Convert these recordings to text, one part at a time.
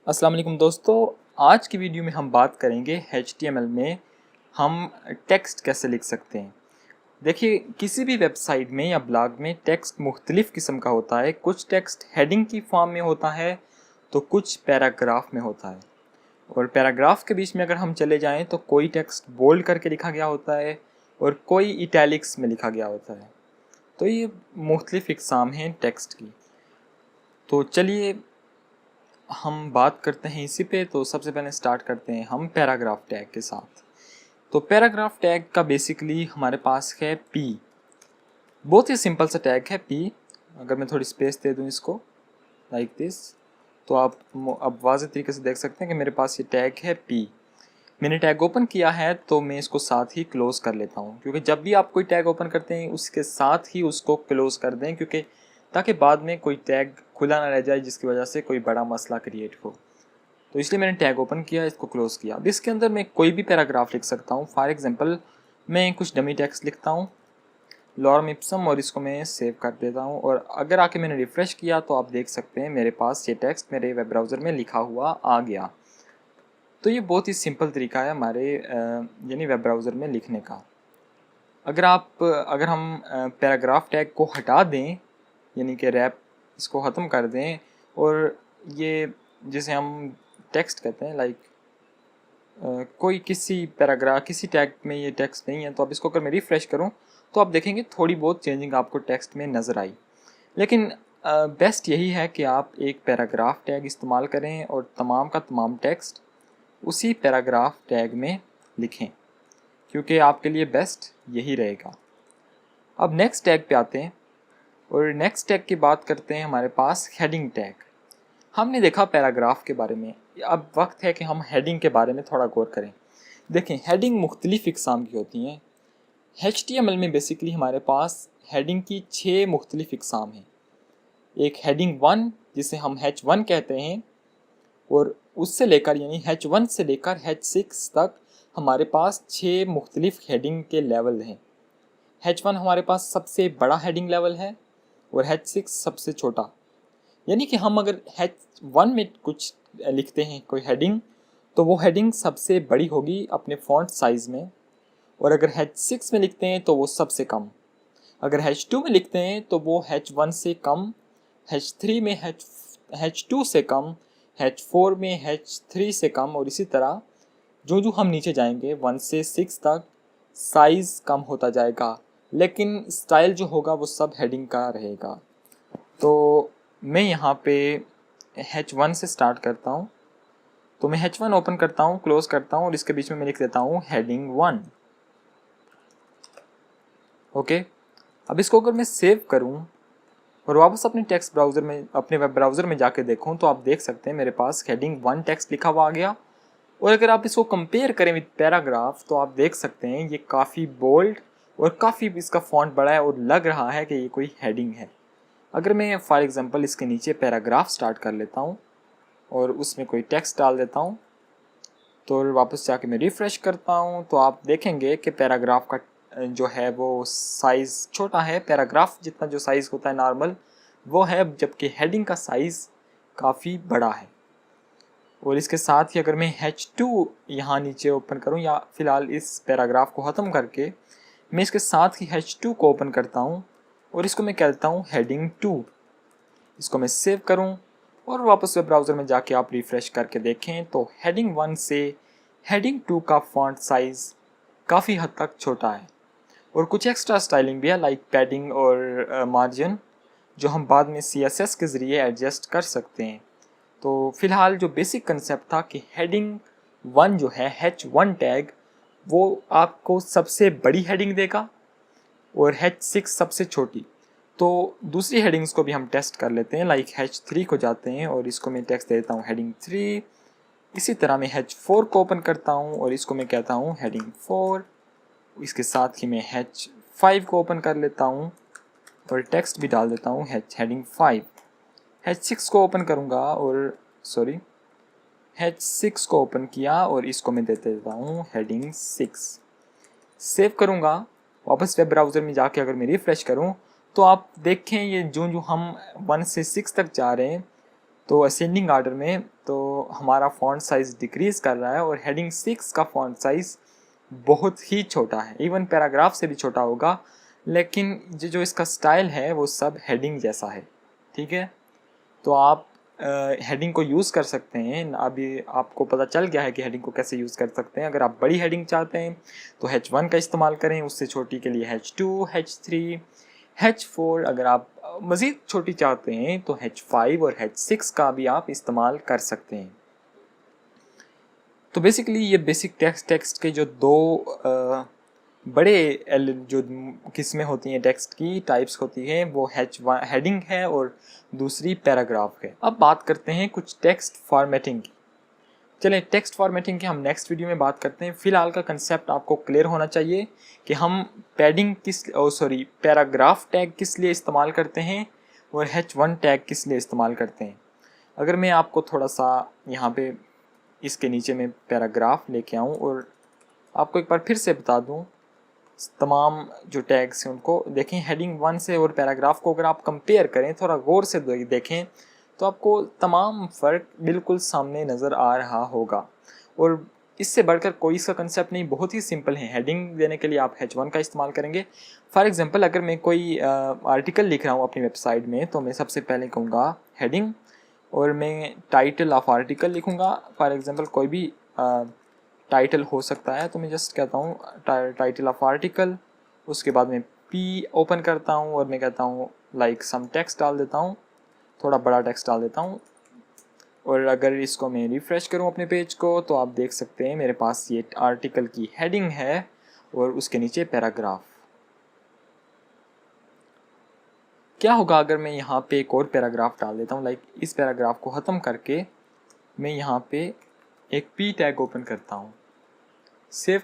अस्सलाम वालेकुम दोस्तों। आज की वीडियो में हम बात करेंगे HTML में हम टेक्स्ट कैसे लिख सकते हैं। देखिए, किसी भी वेबसाइट में या ब्लॉग में टेक्स्ट मुख्तलिफ़ किस्म का होता है। कुछ टेक्स्ट हेडिंग की फॉर्म में होता है तो कुछ पैराग्राफ में होता है, और पैराग्राफ के बीच में अगर हम चले जाएं तो कोई टेक्स्ट बोल्ड करके लिखा गया होता है और कोई इटैलिक्स में लिखा गया होता है। तो ये मुख्तलिफ़ इक़साम हैं टेक्स्ट की। तो चलिए हम बात करते हैं इसी पे। तो सबसे पहले स्टार्ट करते हैं हम पैराग्राफ टैग के साथ। तो पैराग्राफ टैग का बेसिकली हमारे पास है पी। बहुत ही सिंपल सा टैग है पी। अगर मैं थोड़ी स्पेस दे दूं इसको लाइक दिस, तो आप अब वाज़े तरीके से देख सकते हैं कि मेरे पास ये टैग है पी। मैंने टैग ओपन किया है तो मैं इसको साथ ही क्लोज़ कर लेता हूँ, क्योंकि जब भी आप कोई टैग ओपन करते हैं उसके साथ ही उसको क्लोज़ कर दें, क्योंकि ताकि बाद में कोई टैग खुला ना रह जाए जिसकी वजह से कोई बड़ा मसला क्रिएट हो। तो इसलिए मैंने टैग ओपन किया, इसको क्लोज़ किया। अब इसके अंदर मैं कोई भी पैराग्राफ लिख सकता हूँ। फॉर एग्जांपल मैं कुछ डमी टेक्स्ट लिखता हूँ लॉरम इप्सम, और इसको मैं सेव कर देता हूँ। और अगर आके मैंने रिफ़्रेश किया तो आप देख सकते हैं मेरे पास ये टेक्स्ट मेरे वेब ब्राउज़र में लिखा हुआ आ गया। तो ये बहुत ही सिंपल तरीका है हमारे यानी वेब ब्राउज़र में लिखने का। अगर हम पैराग्राफ टैग को हटा दें, यानी कि रैप इसको ख़त्म कर दें, और ये जिसे हम टेक्स्ट कहते हैं लाइक कोई किसी पैराग्राफ किसी टैग में ये टेक्स्ट नहीं है, तो अब इसको अगर मैं रिफ़्रेश करूं तो आप देखेंगे थोड़ी बहुत चेंजिंग आपको टेक्स्ट में नज़र आई। लेकिन बेस्ट यही है कि आप एक पैराग्राफ टैग इस्तेमाल करें और तमाम का तमाम टेक्स्ट उसी पैराग्राफ टैग में लिखें, क्योंकि आपके लिए बेस्ट यही रहेगा। अब नेक्स्ट टैग पे आते हैं, और नेक्स्ट टैग की बात करते हैं हमारे पास हेडिंग टैग। हमने देखा पैराग्राफ के बारे में, अब वक्त है कि हम हेडिंग के बारे में थोड़ा गौर करें। देखें, हेडिंग मुख्तलिफ़ इक़साम की होती हैं। HTML में बेसिकली हमारे पास हेडिंग की 6 मुख्तलिफ़ इक़साम हैं। एक हेडिंग 1 जिसे हम H1 कहते हैं, और उससे लेकर यानी H1 से लेकर H6 तक हमारे पास 6 मुख्तलिफ़ हेडिंग के लेवल हैं। H1 हमारे पास सबसे बड़ा हेडिंग लेवल है और H6 सबसे छोटा। यानी कि हम अगर H1 में कुछ लिखते हैं कोई हेडिंग, तो वो हेडिंग सबसे बड़ी होगी अपने फॉन्ट साइज़ में, और अगर H6 में लिखते हैं तो वो सबसे कम। अगर H2 में लिखते हैं तो वो H1 से कम, H3 में H2 से कम, H4 में H3 से कम, और इसी तरह जो जो हम नीचे जाएंगे 1 से 6 तक साइज़ कम होता जाएगा, लेकिन स्टाइल जो होगा वो सब हेडिंग का रहेगा। तो मैं यहाँ पे H1 से स्टार्ट करता हूँ। तो मैं H1 ओपन करता हूँ, क्लोज़ करता हूँ, और इसके बीच में मैं लिख देता हूँ हेडिंग 1। ओके, अब इसको अगर मैं सेव करूँ और वापस अपने टेक्स्ट ब्राउज़र में अपने वेब ब्राउज़र में जाके देखूँ, तो आप देख सकते हैं मेरे पास हेडिंग 1 टेक्स्ट लिखा हुआ आ गया। और अगर आप इसको कंपेयर करें विद पैराग्राफ, तो आप देख सकते हैं ये काफ़ी बोल्ड और काफ़ी इसका फॉन्ट बड़ा है, और लग रहा है कि ये कोई हेडिंग है। अगर मैं फॉर एग्जांपल इसके नीचे पैराग्राफ स्टार्ट कर लेता हूँ और उसमें कोई टेक्स्ट डाल देता हूँ, तो वापस जाके मैं रिफ़्रेश करता हूँ, तो आप देखेंगे कि पैराग्राफ का जो है वो साइज़ छोटा है। पैराग्राफ जितना जो साइज़ होता है नॉर्मल वो है, जबकि हेडिंग का साइज़ काफ़ी बड़ा है। और इसके साथ ही अगर मैं H2 यहाँ नीचे ओपन करूँ, या फ़िलहाल इस पैराग्राफ को ख़त्म करके मैं इसके साथ ही H2 को ओपन करता हूँ, और इसको मैं कहता हूँ हेडिंग 2। इसको मैं सेव करूँ और वापस वेब ब्राउज़र में जाके आप रिफ़्रेश करके देखें, तो हेडिंग 1 से हेडिंग 2 का फॉन्ट साइज़ काफ़ी हद तक छोटा है, और कुछ एक्स्ट्रा स्टाइलिंग भी है लाइक पैडिंग और मार्जिन, जो हम बाद में CSS के ज़रिए एडजस्ट कर सकते हैं। तो फ़िलहाल जो बेसिक कंसेप्ट था कि हेडिंग 1 जो है H1 टैग, वो आपको सबसे बड़ी हेडिंग देगा और H6 सबसे छोटी। तो दूसरी हेडिंग्स को भी हम टेस्ट कर लेते हैं, लाइक H3 को जाते हैं और इसको मैं टेक्स्ट देता हूँ हेडिंग 3। इसी तरह मैं H4 को ओपन करता हूँ और इसको मैं कहता हूँ हेडिंग 4। इसके साथ ही मैं H5 को ओपन कर लेता हूँ और टेक्स्ट भी डाल देता हूँ हेडिंग 5। H6 को ओपन करूँगा और H6 को ओपन किया और इसको मैं देते देता हूँ हेडिंग 6। सेव करूँगा, वापस वेब ब्राउज़र में जाके अगर मैं रिफ़्रेश करूँ, तो आप देखें ये जो हम 1 से 6 तक जा रहे हैं, तो असेंडिंग आर्डर में तो हमारा फॉन्ट साइज़ डिक्रीज़ कर रहा है और हेडिंग 6 का फॉन्ट साइज़ बहुत ही छोटा है, इवन पैराग्राफ से भी छोटा होगा, लेकिन जो इसका स्टाइल है वो सब हेडिंग जैसा है। ठीक है, तो आप हेडिंग को यूज़ कर सकते हैं। अभी आपको पता चल गया है कि हेडिंग को कैसे यूज़ कर सकते हैं। अगर आप बड़ी हेडिंग चाहते हैं तो H1 का इस्तेमाल करें, उससे छोटी के लिए H2, H3, H4। अगर आप मज़ीद छोटी चाहते हैं तो H5 और H6 का भी आप इस्तेमाल कर सकते हैं। तो बेसिकली ये बेसिक टेक्स्ट के जो दो बड़े जो किस्में होती हैं, टेक्स्ट की टाइप्स होती हैं, वो हेडिंग है और दूसरी पैराग्राफ है। अब बात करते हैं कुछ टेक्स्ट फॉर्मेटिंग की। चलें, टेक्स्ट फॉर्मेटिंग की हम नेक्स्ट वीडियो में बात करते हैं। फ़िलहाल का कंसेप्ट आपको क्लियर होना चाहिए कि हम पैराग्राफ टैग किस लिए इस्तेमाल करते हैं और H1 टैग किस लिए इस्तेमाल करते हैं। अगर मैं आपको थोड़ा सा यहाँ पे इसके नीचे में पैराग्राफ लेके आऊँ और आपको एक बार फिर से बता दूँ, तमाम जो टैग्स हैं उनको देखें। हेडिंग 1 से और पैराग्राफ को अगर आप कंपेयर करें, थोड़ा गौर से देखें, तो आपको तमाम फ़र्क बिल्कुल सामने नज़र आ रहा होगा। और इससे बढ़कर कोई इसका कंसेप्ट नहीं, बहुत ही सिंपल है। हेडिंग देने के लिए आप H1 का इस्तेमाल करेंगे। फॉर एग्जांपल, अगर मैं कोई आर्टिकल लिख रहा हूँ अपनी वेबसाइट में, तो मैं सबसे पहले कहूँगा हेडिंग और मैं टाइटल ऑफ आर्टिकल लिखूँगा। फॉर एग्जांपल कोई भी टाइटल हो सकता है, तो मैं जस्ट कहता हूँ टाइटल ऑफ आर्टिकल। उसके बाद मैं P ओपन करता हूँ और मैं कहता हूँ लाइक सम टेक्स्ट डाल देता हूँ, थोड़ा बड़ा टेक्स्ट डाल देता हूँ। और अगर इसको मैं रिफ़्रेश करूँ अपने पेज को, तो आप देख सकते हैं मेरे पास ये आर्टिकल की हेडिंग है और उसके नीचे पैराग्राफ। क्या होगा अगर मैं यहाँ पे एक और पैराग्राफ डाल देता हूँ, लाइक इस पैराग्राफ को ख़त्म करके मैं यहाँ पे एक P टैग ओपन करता हूँ। सेव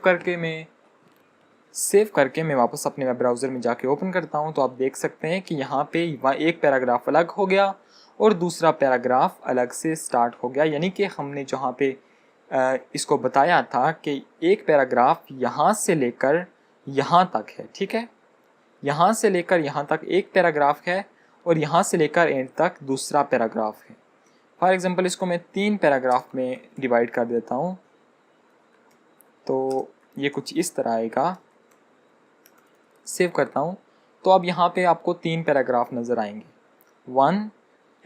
करके मैं वापस अपने वेब ब्राउज़र में जाके ओपन करता हूँ, तो आप देख सकते हैं कि यहाँ पे एक पैराग्राफ अलग हो गया और दूसरा पैराग्राफ अलग से स्टार्ट हो गया। यानी कि हमने जहाँ पे इसको बताया था कि एक पैराग्राफ यहाँ से लेकर यहाँ तक है, ठीक है, यहाँ से लेकर यहाँ तक एक पैराग्राफ है और यहाँ से लेकर एंड तक दूसरा पैराग्राफ है। फॉर एग्जांपल, इसको मैं 3 पैराग्राफ में डिवाइड कर देता हूँ, तो ये कुछ इस तरह आएगा। सेव करता हूँ, तो अब यहाँ पे आपको 3 पैराग्राफ नज़र आएंगे। 1,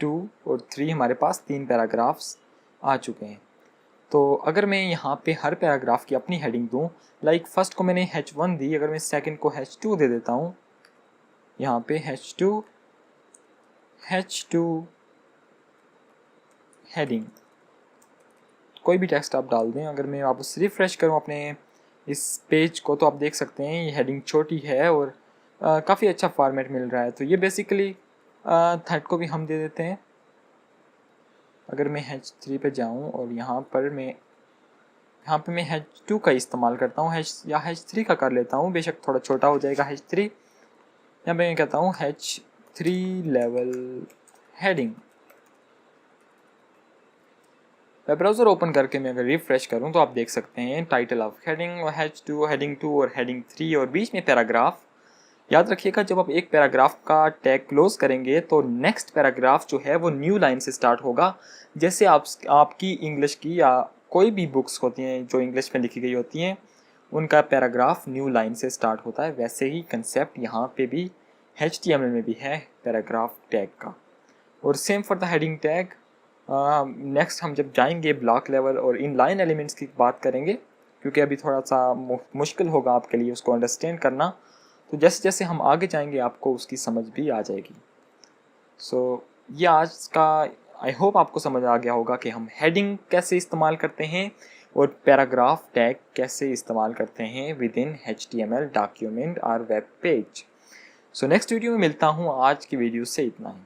2 और 3 हमारे पास 3 पैराग्राफ्स आ चुके हैं। तो अगर मैं यहाँ पे हर पैराग्राफ की अपनी हेडिंग दूँ, लाइक फर्स्ट को मैंने H1 दी, अगर मैं सेकंड को H2 दे देता हूँ, यहाँ पे H2 हेडिंग, कोई भी टेक्स्ट आप डाल दें। अगर मैं वापस रिफ़्रेश करूँ अपने इस पेज को, तो आप देख सकते हैं ये हेडिंग छोटी है और काफ़ी अच्छा फॉर्मेट मिल रहा है। तो ये बेसिकली थर्ड को भी हम दे देते हैं। अगर मैं H3 पे जाऊँ और यहाँ पे मैं H2 का इस्तेमाल करता हूँ, या H3 का कर लेता हूँ, बेशक थोड़ा छोटा हो जाएगा H3। यहाँ पे मैं कहता हूँ H3 level heading. Web browser open करके मैं अगर रिफ़्रेश करूं, तो आप देख सकते हैं टाइटल ऑफ हेडिंग और H2, हेडिंग 2 और हेडिंग 3 और बीच में पैराग्राफ। याद रखिएगा, जब आप एक पैराग्राफ का टैग क्लोज करेंगे तो नेक्स्ट पैराग्राफ जो है वो न्यू लाइन से स्टार्ट होगा। जैसे आपकी इंग्लिश की या कोई भी बुक्स होती हैं जो इंग्लिश में लिखी गई होती हैं, उनका पैराग्राफ न्यू लाइन से स्टार्ट होता है, वैसे ही कंसेप्ट यहाँ पे भी HTML में भी है पैराग्राफ टैग का। और same for the heading tag. Next हम जब जाएंगे ब्लॉक लेवल और इन लाइन एलिमेंट्स की बात करेंगे, क्योंकि अभी थोड़ा सा मुश्किल होगा आपके लिए उसको अंडरस्टैंड करना। तो जैसे जैसे हम आगे जाएंगे आपको उसकी समझ भी आ जाएगी। सो ये आज का, आई होप आपको समझ आ गया होगा कि हम हेडिंग कैसे इस्तेमाल करते हैं और पैराग्राफ टैग कैसे इस्तेमाल करते हैं विद इन HTML डॉक्यूमेंट और web page. So next video में मिलता हूँ। आज की वीडियो से इतना ही।